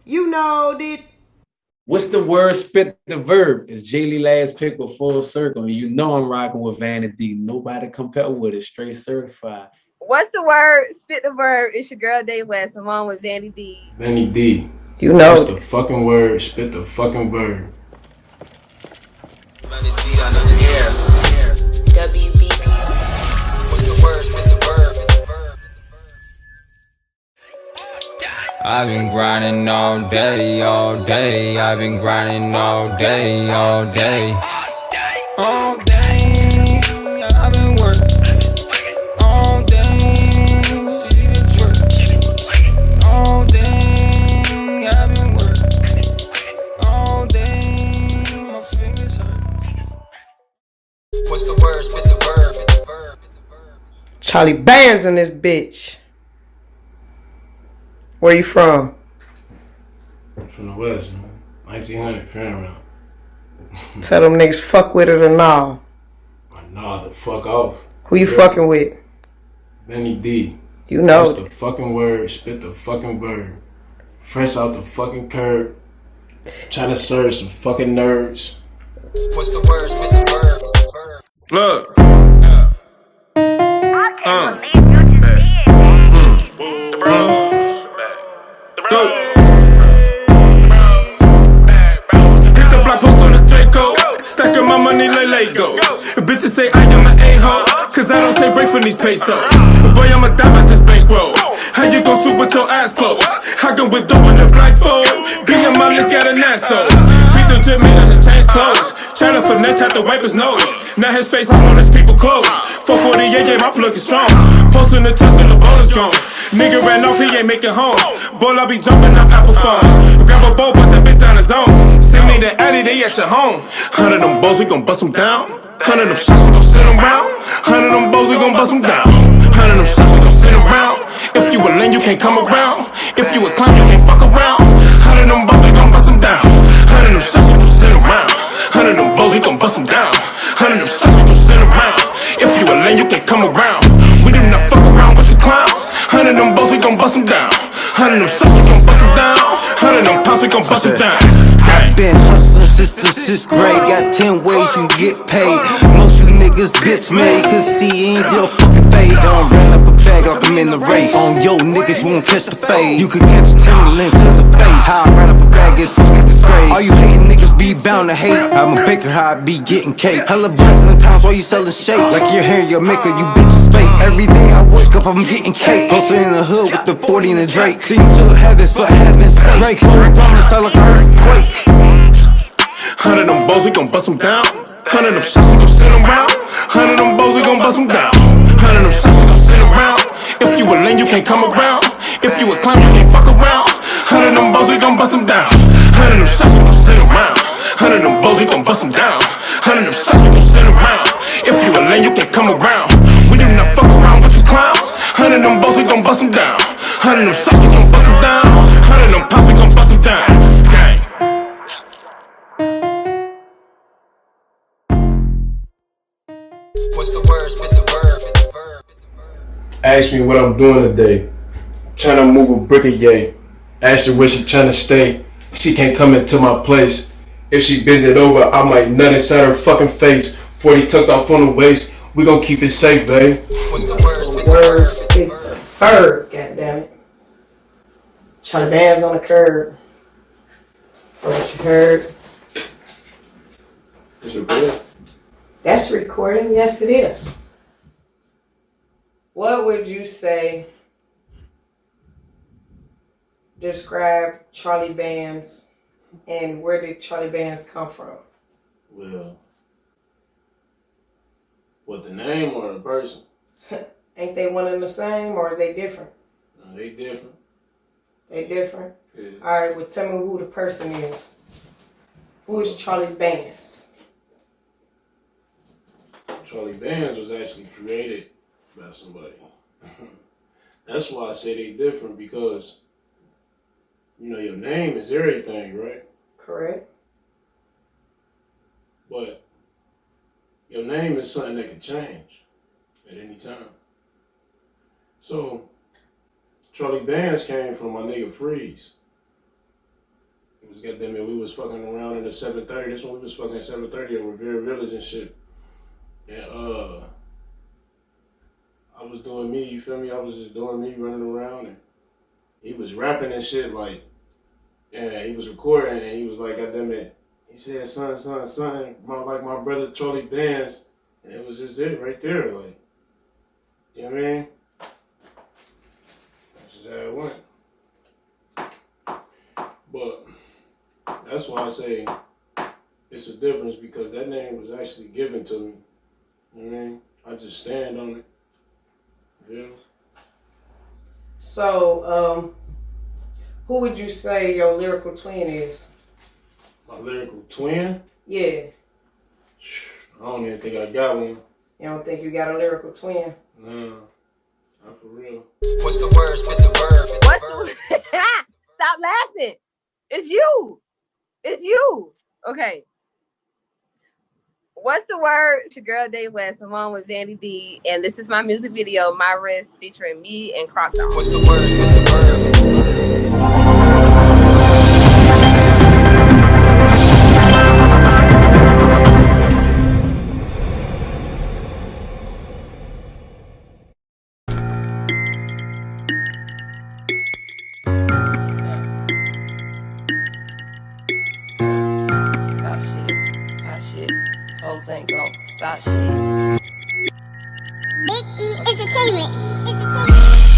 You know it. What's the word? Spit the verb. It's JLEE last pick with full circle. And you know I'm rocking with Vanity. Nobody compare with it. Straight certified. What's the word? Spit the verb. It's your girl Day West. I'm on with Vanny D. Vanny D. You know What's it. the fucking word? Spit the fucking verb. Vannyd On The Air. WB. What's the word? Spit the verb. I've been grinding all day, all day. I've been grinding all day, all day. All day, I've been working. All day, see the twerk. All day, I've been working. All day, my fingers hurt. What's the word? Spit the verb. Charlie Bands in this bitch. Where you from? From the West, man. 1900, Paramount. Tell them niggas fuck with it or nah. Nah, the fuck off. Who you fucking with? Vanny D. You know What's it. the fucking word? Spit the fucking verb. Fresh out the fucking curb. Trying to serve some fucking nerds. What's the word? Spit the verb. Look. I can't believe you just did that. The bros. Go. Hit the block post on the Draco. Stacking my money like Lego. Bitches say I am an a-hole, cause I don't take break from these pesos. Boy, I'ma die by this bankroll. How you gon' swoop with your eyes closed? I can with dope in the blindfold. Be a man, let's get an asshole. Beat the drip, made the change clothes. Tryna finesse, had to wipe his nose. Now his face, I want his people close. 448, yeah, my plug is strong. Posting the touch and the ball is gone. Nigga ran off, he ain't making home. Boy, I be jumping up Apple phone. Grab a bow, bust that bitch down the zone. Send me the Addy, they at your home. 100 them bows, we gon' bust them down. 100 them shots, we gon' send them round. 100 them bows, we gon' bust them down. 100 them shots, we gon' send them round. If you a lame, you can't come around. If you a clown, you can't fuck around. 100 them bows, we gon' bust them down. 100 them shots, we gon' send them round. 100 them bows, we gon' bust them down. 100 them shots, we gon' send them round. If you a lame, you can't come around. We do not fuck around with the clowns. 100 them bows, we gon' bust them down. 100 them shots, we gon' bust them down. 100 them pounds, we gon' bust them down. Been hustling since the 6th grade. Got 10 ways you get paid. Most you niggas bitch made, cause see in your fucking face. Don't run up a bag like I'm in the race. On yo niggas won't catch the fade. You could catch a Timberland to the face. How I run up a bag is fucking disgrace. All you hating niggas be bound to hate. I'm a baker, how I be getting cake. Hella blessing in pounds while you selling shake. Like you're hearing your maker, you bitches fake. Every day I wake up, I'm getting cake. Posted in the hood with the 40 and the Drake. Sing to heavens for heaven's sake. Drake, hold promise, I like an earthquake. 100 them bows, we gon' bust them down. 100 them shots, we gon' send them round. 100 them bows, we gon' bust them down. 100 them shots, we gon' send them round. If you a lame, you can't come around. If you a clown, you can't fuck around. 100 them bows, we gon' bust them down. 100 them shots, we gon' send them round. 100 them bows, we gon' bust them down. 100 them shots, we gon' send them round. If you a lame, you can't come around. We do not fuck around with the clowns. 100 them bows, we gon' bust them down. 100 them shots, we gon' bust them down. 100 them pounds, we gon' bust them down. Gang. What's the word? Spit the verb. Ask me what I'm doing today. Trying to move a brick of yay. Ask her where she trying to stay. She can't come into my place. If she bend it over, I might nut inside her fucking face. 40 tucked off on the waist. We gon' keep it safe, babe. What's the word? Spit the Word verb. spit the verb, goddammit. Charlie Bands on the curb. For what you heard. Is it good? That's recording. Yes, it is. What would you say describe Charlie Bands and where did Charlie Bands come from? Well, what, the name or the person? Ain't they one and the same or is they different? No, they different. They different? Yeah. Alright, well tell me who the person is. Who is Charlie Bands? Charlie Bands was actually created by somebody. That's why I say they different, because you know your name is everything, right? Correct. But your name is something that can change at any time. So Charlie Bands came from my nigga Freeze. It was goddamn it. We was fucking around in the 730. This one we was fucking at 730 at Revere Village and shit. And I was doing me. You feel me? I was just doing me, running around, and he was rapping and shit like. Yeah, he was recording and he was like, goddamn it. He said, son, like my brother Charlie Bands, and it was just it right there, like. You know what I mean? That's just how it went. But that's why I say it's a difference, because that name was actually given to me. You know what I mean? I just stand on it. Yeah. So, who would you say your lyrical twin is? My lyrical twin? Yeah. I don't even think I got one. You don't think you got a lyrical twin? Nah, not for real. What's the word? Spit the verb. What's the Stop laughing. It's you. It's you. Okay. What's the word? It's your girl DAE West. I'm on with Vannyd D, and this is my music video, My Wrist, featuring me and Croc Dog. What's the word? Spit the verb. Hoes ain't gon' stop shit. Big E Entertainment.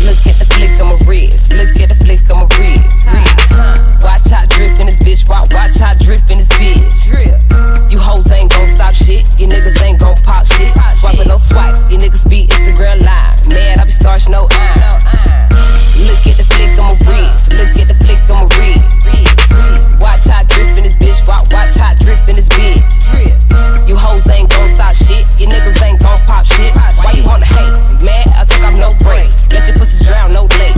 Look at the flick of my wrist. Look at the flick of my wrist. Watch how drip in this bitch. Watch how drip in this bitch. You hoes ain't gon' stop shit. You niggas ain't gon' pop shit. Swiping no swipe. You niggas be Instagram live. Mad, I be starch no eye. Look at the flick of my wrist. Look at the flick of my wrist. Watch how drip in this bitch. Watch how drip in this bitch. You hoes ain't gon' stop shit. You niggas ain't gon' pop shit. Why you wanna hate? Mad, I took off no break. Let your pussies drown, no late.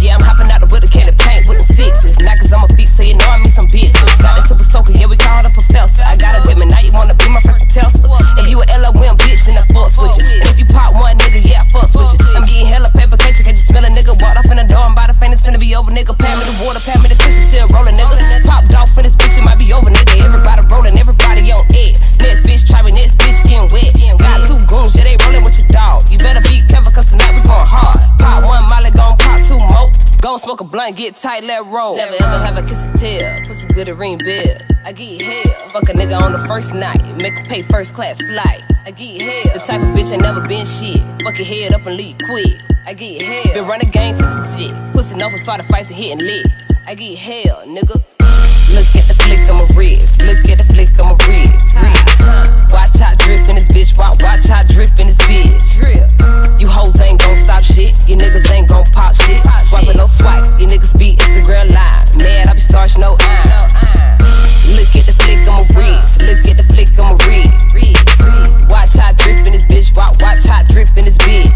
Yeah, I'm hopping out with a can of paint with them sixes. Knockers on my feet, so you know I mean some business. Got that super soaker, yeah, we call it a professor. I got a women, now you wanna be my first contestant. If you a LOM bitch, then I fucks with you. And if you pop one nigga, yeah, I fucks with you. I'm getting hella paper cake, can't you smell a nigga? Walked off in the door, I'm by the fan, it's finna be over, nigga. Pat me the water, pat me the cushion, still rolling, nigga. Popped off in this bitch, it might be over, nigga. Everybody rolling, everybody on edge. Next bitch try me, next bitch getting wet. Got two goons, yeah, they rolling with your dog. You better be careful, cause tonight we going hard. Pop one molly, gon' pop two more. Gon' smoke a blunt, get tight, let roll. Never ever have a kiss and tell, pussy good at ring bill. I get hell, fuck a nigga on the first night, make him pay first class flights. I get hell, the type of bitch ain't never been shit. Fuck your head up and leave quick. I get hell, been running game since a shit. Pussy off and started fights and hitting licks. I get hell, nigga. Look at the flick of my wrist. Look at the flick of my wrist. Watch how drip in this bitch. Watch how drip in this bitch. You hoes ain't gon' stop shit. You niggas ain't gon' pop shit. Swiping no swipe. You niggas be Instagram live. Mad, I be starch no eye. Look at the flick of my wrist. Look at the flick of my wrist. Watch how drip in this bitch. Watch how drip in this bitch.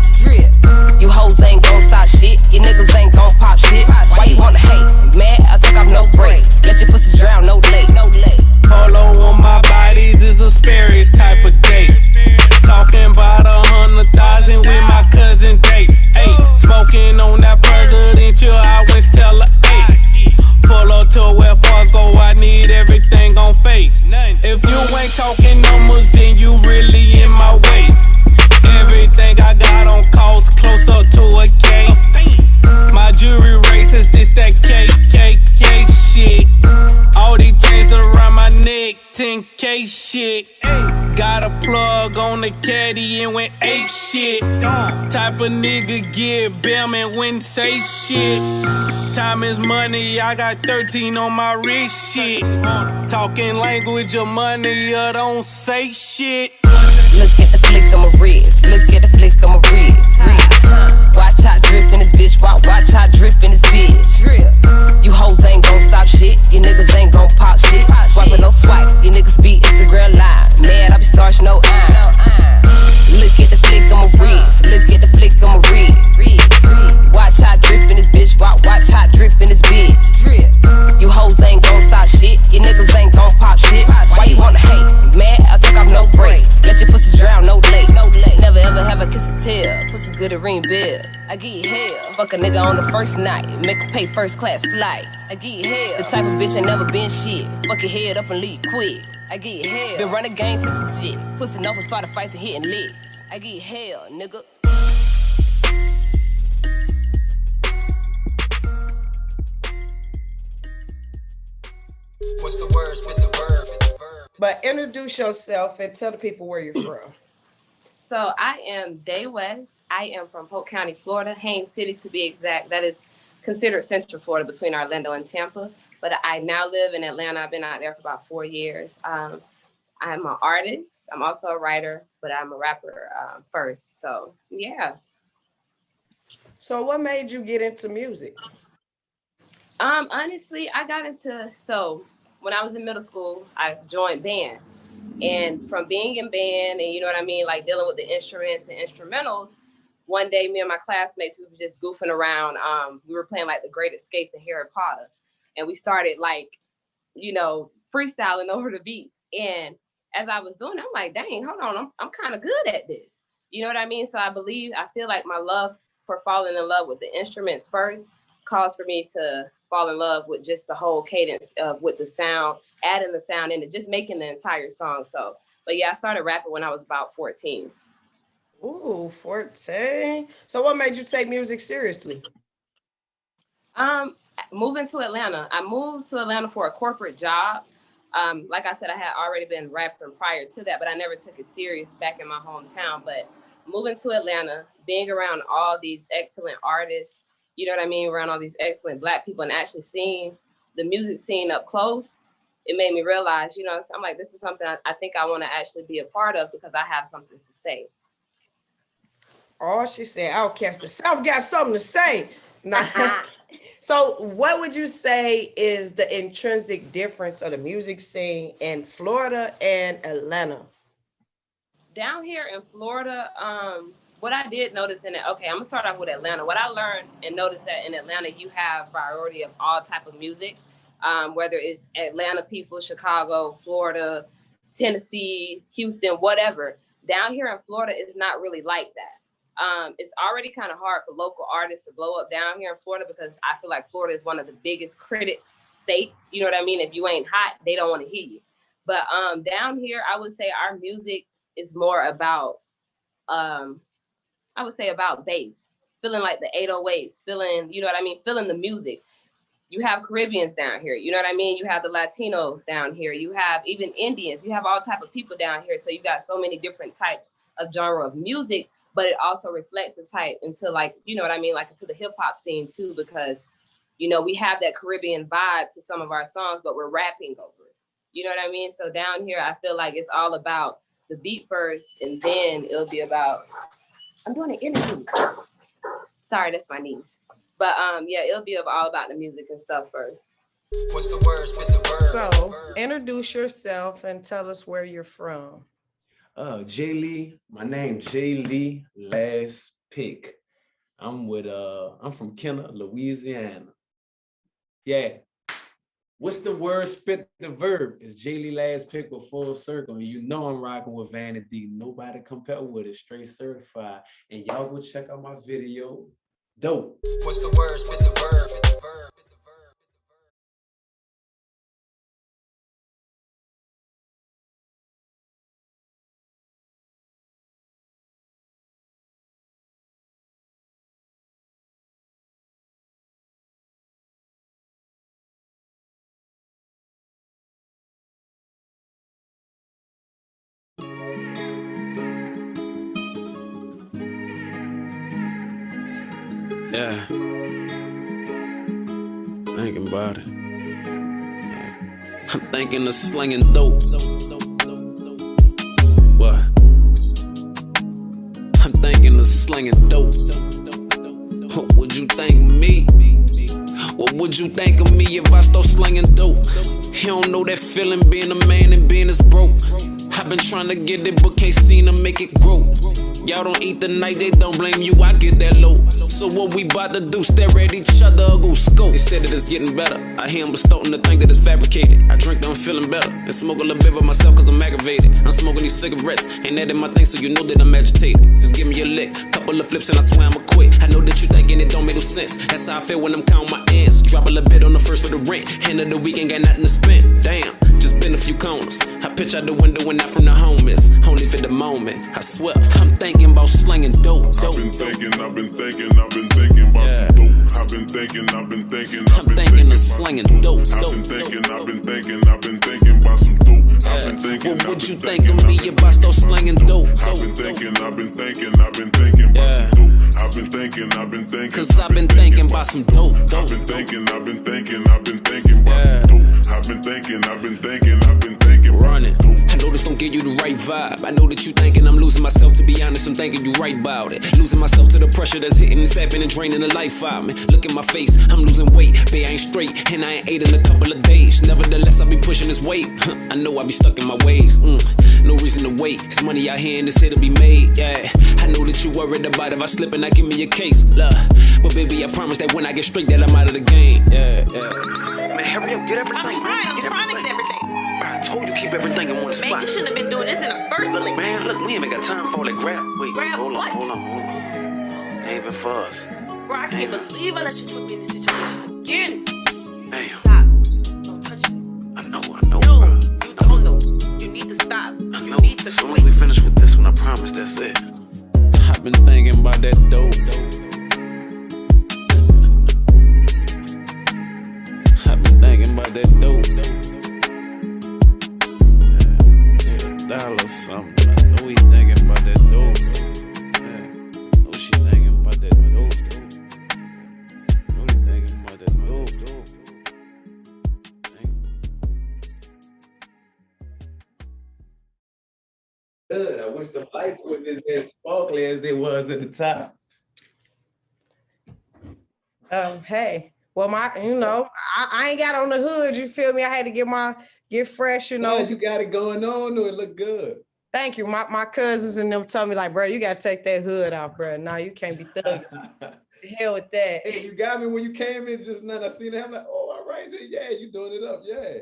You hoes ain't gon' stop shit. You niggas ain't gon' pop shit. Why you wanna hate? Mad, I took off no break. Let your pussies drown, no late. Polo on my bodies is a Sperry's type of date. Talking about 100,000 with my cousin Dave. Ayy, smoking on that presidential, I always tell her, ayy. Pull up to where Fargo, I need everything on face. If you ain't talking numbers, then you really in my way. Everything I got on cost close up to a K. My jewelry racist, it's that KKK shit. All these chains around my neck, 10K shit. Got a plug on the caddy and went ape shit. Type of nigga get bam and wouldn't say shit. Time is money, I got 13 on my wrist shit. Talking language of money, you don't say shit. Look at the flick of my wrist. Look at the flick of my wrist. Watch how drip in this bitch. Watch how drip in this bitch. You hoes ain't gon' stop shit. You niggas ain't gon' pop shit. Swiping no swipe. You niggas be Instagram live. Mad, I be starch no eye. Look at the flick of my wrist. Look at the flick of my wrist. Watch how drip in this bitch. Watch how drip in this bitch. You hoes ain't gon' stop shit. You niggas ain't gon' pop shit. Why you wanna hate? Mad, I took off no break. Let your pussies drown, no late. Never ever have a kiss and tell. Pussy good at ring bill. I get hell. Fuck a nigga on the first night, make her pay first class flights. I get hell. The type of bitch ain't never been shit. Fuck your head up and leave quick. I get hell. Been running gang since a chick. Pussy off and started fights and hitting licks. I get hell, nigga. What's the word? Spit the verb. But introduce yourself and tell the people where you're from. So I am DAE West. I am from Polk County, Florida, Haines City to be exact. That is considered Central Florida between Orlando and Tampa. But I now live in Atlanta. I've been out there for about 4 years. I'm an artist. I'm also a writer, but I'm a rapper first. So yeah. So what made you get into music? Honestly, I got into, so when I was in middle school, I joined band. And from being in band and you know what I mean, like dealing with the instruments and instrumentals, one day me and my classmates, we were just goofing around. We were playing like The Great Escape and Harry Potter. And we started like, you know, freestyling over the beats. And as I was doing it, I'm like, dang, hold on, I'm kind of good at this. You know what I mean? So I feel like my love for falling in love with the instruments first caused for me to fall in love with just the whole cadence of with the sound, adding the sound in it, just making the entire song. So, but yeah, I started rapping when I was about 14. Ooh, 14. So what made you take music seriously? Moving to Atlanta. I moved to Atlanta for a corporate job. Like I said, I had already been rapping prior to that, but I never took it serious back in my hometown. But moving to Atlanta, being around all these excellent artists, you know what I mean, around all these excellent Black people and actually seeing the music scene up close, it made me realize, you know, so I'm like, this is something I think I want to actually be a part of because I have something to say. Oh, she said, Outcast, the South got something to say. So what would you say is the intrinsic difference of the music scene in Florida and Atlanta? Down here in Florida, what I did notice in it, okay, I'm gonna start off with Atlanta. What I learned and noticed that in Atlanta, you have variety of all type of music, whether it's Atlanta people, Chicago, Florida, Tennessee, Houston, whatever. Down here in Florida, it's not really like that. It's already kind of hard for local artists to blow up down here in Florida because I feel like Florida is one of the biggest critic states. You know what I mean? If you ain't hot, they don't want to hear you. But down here, I would say our music is more about, I would say about bass, feeling like the 808s, feeling, you know what I mean? Feeling the music. You have Caribbeans down here, you know what I mean? You have the Latinos down here. You have even Indians. You have all type of people down here. So you got so many different types of genre of music, but it also reflects the type into like, you know what I mean? Like into the hip hop scene too, because, you know, we have that Caribbean vibe to some of our songs, but we're rapping over it. You know what I mean? So down here, I feel like it's all about the beat first, and then it'll be about, I'm doing an interview. Sorry, that's my niece. But yeah, it'll be all about the music and stuff first. What's the word? Spit the verb. So introduce yourself and tell us where you're from. JLEE, my name JLEE, last pick. I'm from Kenner, Louisiana. Yeah. What's the word? Spit the verb. It's JLEE last pick with full circle. And you know I'm rocking with VANNYD. Nobody compare with it. Straight certified. And y'all go check out my video. Dope. What's the word? Spit the verb. Spit the verb. Yeah. Thinking about it. I'm thinking of slinging dope. What? I'm thinking of slinging dope. What would you think of me? What would you think of me if I start slinging dope? You don't know that feeling being a man and being this broke. I've been trying to get it, but can't seem to make it grow. Y'all don't eat the night, they don't blame you, I get that low. So what we bout to do, stare at each other or go scope? They said that it's getting better, I hear them starting to think that it's fabricated. I drink that I'm feeling better, and smoke a little bit by myself cause I'm aggravated. I'm smoking these cigarettes, ain't that in my thing, so you know that I'm agitated. Just give me a lick, couple of flips and I swear I'ma quit. I know that you thinking it don't make no sense, that's how I feel when I'm counting my ends. Drop a little bit on the first for the rent, end of the week ain't got nothing to spend. Damn, just been a few corners, I pitch out the window and not from the homeless. Only for the moment, I swear, I'm thinking about slinging dope. I've been thinking about some dope. I've been thinking of slinging dope. I've been thinking about some dope. What would you think of me if I start slinging dope? I've been thinking about some dope. I've been thinking. Cause I've been thinking about some dope. I've been thinking about some dope. I've been thinking. Run it. I know this don't give you the right vibe. I know that you thinking I'm losing myself. To be honest, I'm thinking you right about it. Losing myself to the pressure that's hitting and sapping and draining the life out me. Look at my face, I'm losing weight. Babe, I ain't straight, and I ain't ate in a couple of days. Nevertheless, I be pushing this weight. I know I be stuck in my ways. No reason to wait. It's money out here and it's here to be made. Yeah, I know that you worried about if I slip and I give me a case. Love, but baby, I promise that when I get straight, that I'm out of the game. Yeah. Man, hurry up, get everything. I'm trying to get everything. Bro, I told you keep everything in one spot. Man, you shouldn't have been doing this in the first place. Man, look, we ain't even got time for all that grab. Wait, hold what? on. Ain't even for us. Bro, I can't believe I let you put me in this situation again. Damn. Stop. Don't touch me. I know. No, Bro. you don't know. You need to stop. You need to As soon quit. as we finish with this one, I promise that's it. I've been thinking about that dope. I've been thinking about that dope. $1 something. I know he thinking about that dope. I know she thinking about that dope. I know he thinking about that dope. Good. I wish the lights were as sparkly as they was at the top. Hey, well, I ain't got on the hood. You feel me? I had to get fresh, Yeah, you got it going on. It look good. Thank you. My cousins and them told me like, bro, you got to take that hood off, bro. Now you can't be thugging. The hell with that. Hey, you got me when you came in just now. I seen that. I'm like, oh, all right then. Yeah, you doing it up. Yeah.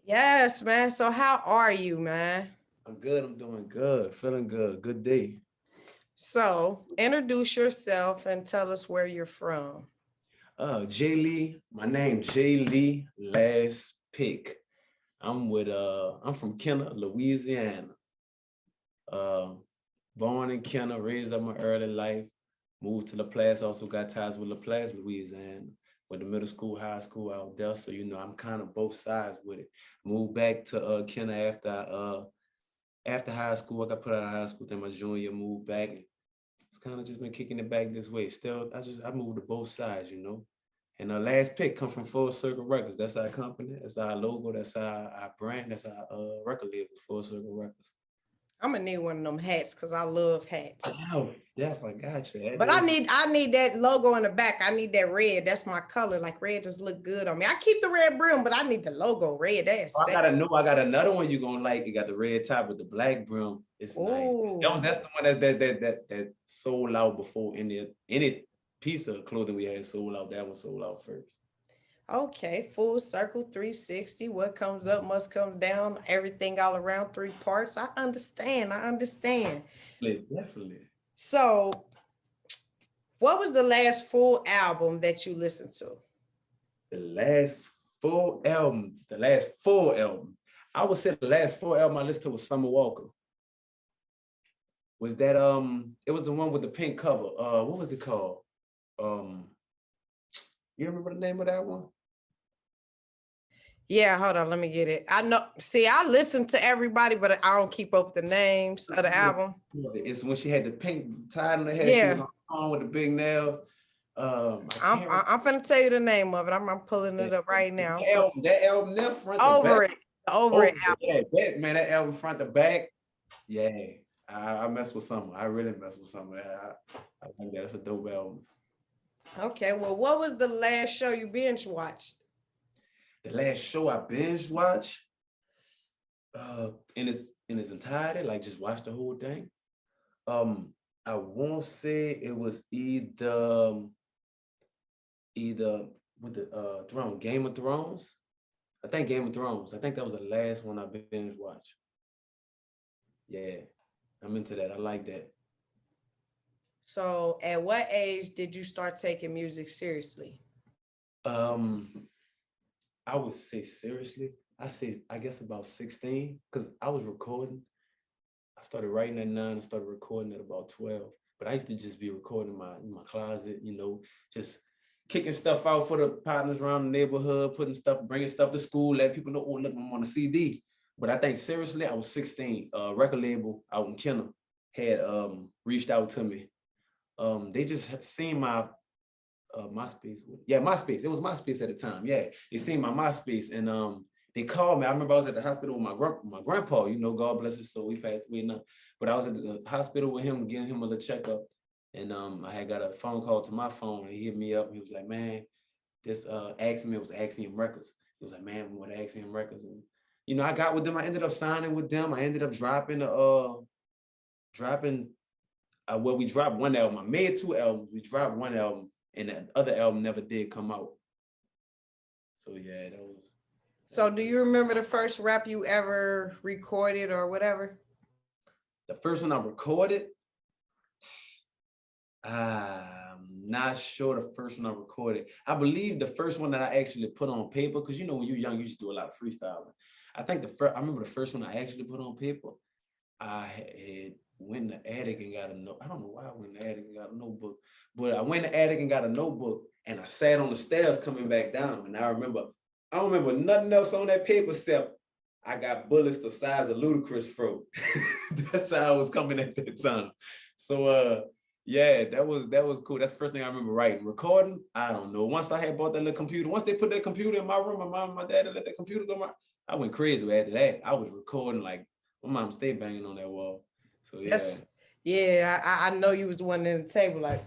Yes, man. So how are you, man? I'm good. I'm doing good. Feeling good. Good day. So introduce yourself and tell us where you're from. JLEE. My name JLEE. Last pick. I'm from Kenner, Louisiana. Born in Kenner, raised up my early life. Moved to LaPlace. Also got ties with LaPlace, Louisiana. Went to middle school, high school out there. So I'm kind of both sides with it. Moved back to Kenner after high school. I got put out of high school. Then my junior year, moved back. It's kind of just been kicking it back this way. Still, I moved to both sides, And the last pick come from Full Circle Records. That's our company. That's our logo. That's our brand. That's our record label, Full Circle Records. I'm gonna need one of them hats because I love hats. Oh, yeah, I got you. But I need that logo in the back. I need that red. That's my color. Like red just look good on me. I keep the red brim, but I need the logo red. That's I got another one you're gonna like. You got the red top with the black brim. It's nice. That's the one that sold out before any piece of clothing we had sold out. That one sold out first. Okay, Full Circle 360. What comes up must come down. Everything all around, 3 parts. I understand. Definitely. So, what was the last full album that you listened to? The last full album. I would say the last full album I listened to was Summer Walker. Was that it was the one with the pink cover. What was it called? You remember the name of that one? Yeah, hold on, let me get it. I know. See, I listen to everybody, but I don't keep up the names of the album. It's when she had the pink tie on her head. Yeah. She was on with the big nails. I'm finna tell you the name of it. I'm pulling it up right now. That album there front to Over back. it. Over it album. Yeah, that album front to back. Yeah, I mess with Summer. I really mess with Summer. I think that's a dope album. Okay, well, what was the last show you binge watched? The last show I binge watched? in its entirety, like just watch the whole thing. I won't say it was either with the Throne, Game of Thrones. I think Game of Thrones. I think that was the last one I binge watched. Yeah, I'm into that. I like that. So at what age did you start taking music seriously? I would say seriously, I guess about 16, because I was recording. I started writing at 9 and started recording at about 12. But I used to just be recording in my closet, you know, just kicking stuff out for the partners around the neighborhood, bringing stuff to school, letting people know, oh, look, I'm on a CD. But I think seriously, I was 16. Record label out in Kenner had reached out to me. They just seen my MySpace. Yeah, MySpace. It was MySpace at the time. Yeah, they seen my MySpace and they called me. I remember I was at the hospital with my grandpa. You know, God bless his soul. He passed away now. But I was at the hospital with him, getting him a little checkup. And I had got a phone call to my phone. And he hit me up. He was like, man, this Axiom, it was Axiom Records. He was like, man, we want Axiom Records. And, you know, I got with them. I ended up signing with them. I ended up dropping well, we dropped one album. I made 2 albums. We dropped one album, and the other album never did come out. So yeah, that was. So do you remember the first rap you ever recorded or whatever? The first one I recorded? I'm not sure the first one I recorded. I believe the first one that I actually put on paper, because you know when you're young, you just do a lot of freestyling. I think I remember the first one I actually put on paper. I had went in the attic and got a note. I don't know why I went in the attic and got a notebook, but I went in the attic and got a notebook, and I sat on the stairs coming back down. And I don't remember nothing else on that paper except I got bullets the size of Ludacris throat. That's how I was coming at that time. So yeah, that was cool. That's the first thing I remember writing. Recording, I don't know. Once I had bought that little computer, once they put that computer in my room, my mom and my dad let that computer go, I went crazy after that. I was recording like my mom stayed banging on that wall. So yeah. I know you was the one in the table like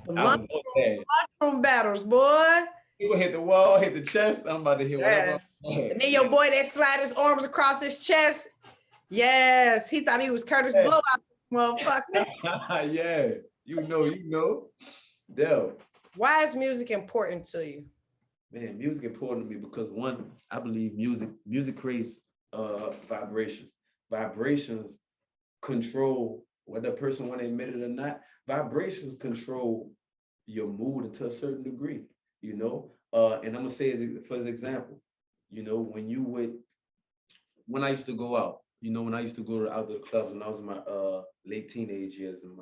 the lunchroom battles, boy. He would hit the wall, hit the chest. I'm about to hit yes. And then your boy that slide his arms across his chest. Yes, he thought he was Curtis Blowout, motherfucker. Yeah, you know. Dell. Why is music important to you? Man, music important to me because one, I believe music creates vibrations. Vibrations control whether a person want to admit it or not. Vibrations control your mood to a certain degree, you know. And I'm gonna say for example, you know, when I used to go out, you know, when I used to go out to the clubs when I was in my late teenage years and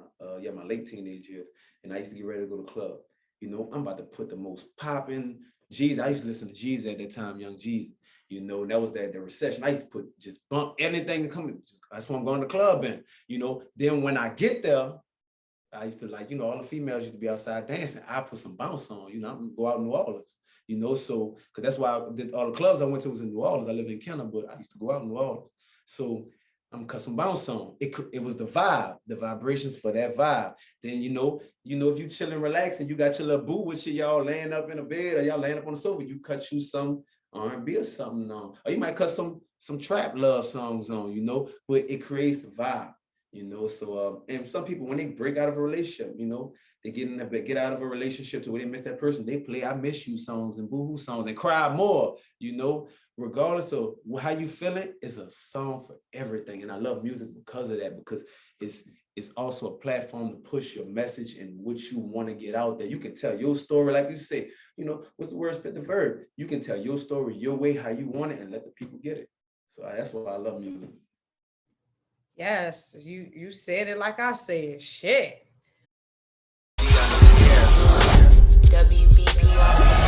my late teenage years, and I used to get ready to go to the club. You know, I'm about to put the most popping G's. I used to listen to G's at that time, Young G's. You know, and that was the recession. I used to just bump anything coming. That's what I'm going to the club in. You know, then when I get there, I used to like, you know, all the females used to be outside dancing. I put some bounce on, you know, I'm go out in New Orleans, you know, so, because that's why I did all the clubs I went to was in New Orleans. I lived in Kenner, but I used to go out in New Orleans. So I'm cut some bounce on. It was the vibe, the vibrations for that vibe. Then, you know, if you chilling, relaxing, you got your little boo with you, y'all laying up in a bed or y'all laying up on the sofa, you cut you some R&B or something on, or you might cut some trap love songs on, you know, but it creates a vibe, you know. So and some people, when they break out of a relationship, you know, they get out of a relationship to where they miss that person, they play I Miss You songs and boo-hoo songs and cry more, you know, regardless of how you feeling. It's a song for everything. And I love music because of that, because it's also a platform to push your message and what you want to get out there. You can tell your story, like you say, you know, what's the word, spit the verb. You can tell your story your way, how you want it, and let the people get it. So that's why I love music. Yes, you said it like I said. Shit. WBPR.